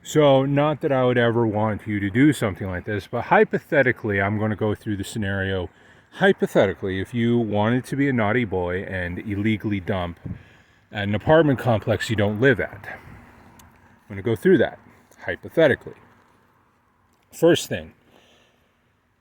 So, not that I would ever want you to do something like this, but hypothetically, I'm going to go through the scenario. Hypothetically, if you wanted to be a naughty boy and illegally dump at an apartment complex you don't live at, I'm going to go through that, hypothetically. First thing.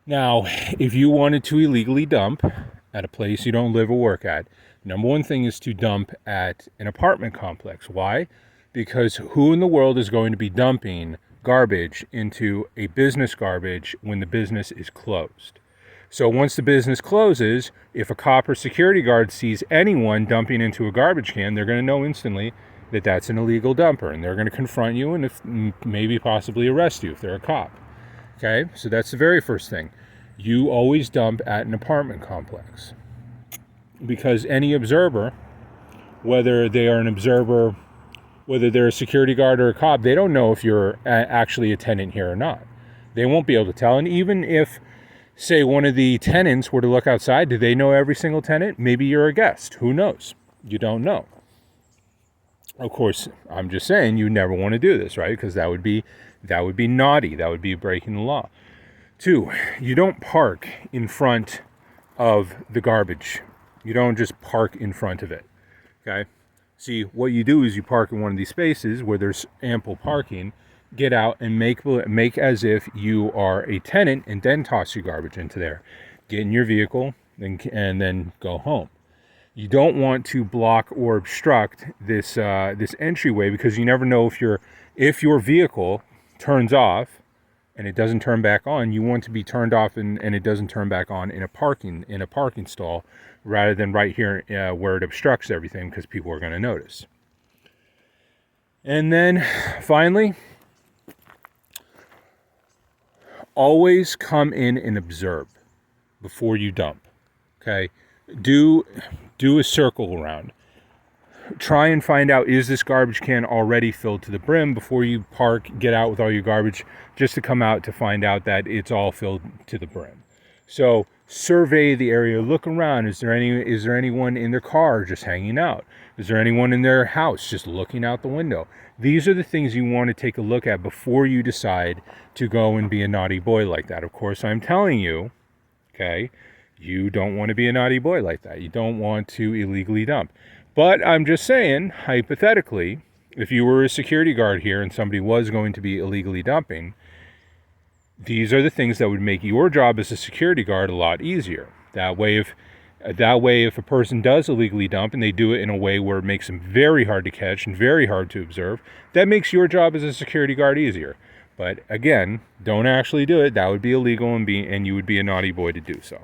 Now, if you wanted to illegally dump at a place you don't live or work at, number one thing is to dump at an apartment complex. Why? Because who in the world is going to be dumping garbage into a business garbage when the business is closed? So once the business closes, if a cop or security guard sees anyone dumping into a garbage can, they're going to know instantly that that's an illegal dumper, and they're going to confront you and maybe possibly arrest you if they're a cop. Okay, so that's the very first thing. You always dump at an apartment complex, because any observer, whether they are an observer, whether they're a security guard or a cop, they don't know if you're actually a tenant here or not. They won't be able to tell. And even if, say, one of the tenants were to look outside, do they know every single tenant? Maybe you're a guest. Who knows? You don't know. Of course, I'm just saying you never want to do this, right? Because that would be naughty. That would be breaking the law. 2, you don't park in front of the garbage. You don't just park in front of it. Okay? See, what you do is you park in one of these spaces where there's ample parking, get out and make as if you are a tenant, and then toss your garbage into there. Get in your vehicle and then go home. You don't want to block or obstruct this entryway, because you never know if your vehicle turns off and it doesn't turn back on. You want to be turned off and it doesn't turn back on in a parking stall, rather than right here where it obstructs everything, because people are going to notice. And then finally, always come in and observe before you dump. Okay? Do a circle around. Try and find out, is this garbage can already filled to the brim before you park, get out with all your garbage, just to come out to find out that it's all filled to the brim. So survey the area, look around. Is there anyone in their car just hanging out? Is there anyone in their house just looking out the window? These are the things you want to take a look at before you decide to go and be a naughty boy like that. Of course, I'm telling you, okay, you don't want to be a naughty boy like that. You don't want to illegally dump. But I'm just saying, hypothetically, if you were a security guard here and somebody was going to be illegally dumping, these are the things that would make your job as a security guard a lot easier. That way, if a person does illegally dump and they do it in a way where it makes them very hard to catch and very hard to observe, that makes your job as a security guard easier. But again, don't actually do it. That would be illegal, and you would be a naughty boy to do so.